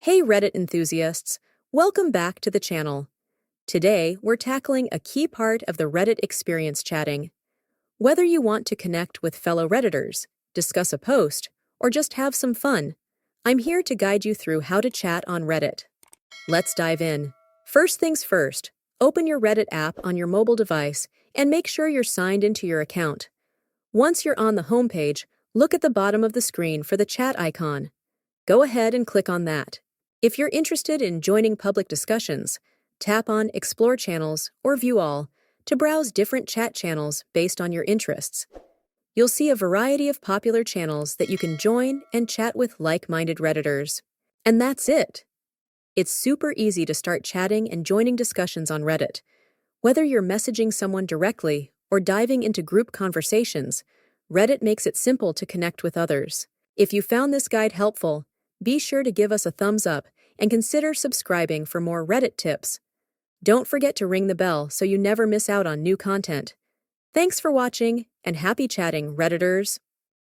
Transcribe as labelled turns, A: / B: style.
A: Hey Reddit enthusiasts, welcome back to the channel. Today, we're tackling a key part of the Reddit experience chatting. Whether you want to connect with fellow Redditors, discuss a post, or just have some fun, I'm here to guide you through how to chat on Reddit. Let's dive in. First things first, open your Reddit app on your mobile device and make sure you're signed into your account. Once you're on the homepage, look at the bottom of the screen for the chat icon. Go ahead and click on that. If you're interested in joining public discussions, tap on Explore Channels or View All to browse different chat channels based on your interests. You'll see a variety of popular channels that you can join and chat with like-minded Redditors. And that's it. It's super easy to start chatting and joining discussions on Reddit. Whether you're messaging someone directly or diving into group conversations, Reddit makes it simple to connect with others. If you found this guide helpful, be sure to give us a thumbs up and consider subscribing for more Reddit tips. Don't forget to ring the bell so you never miss out on new content. Thanks for watching, and happy chatting, Redditors!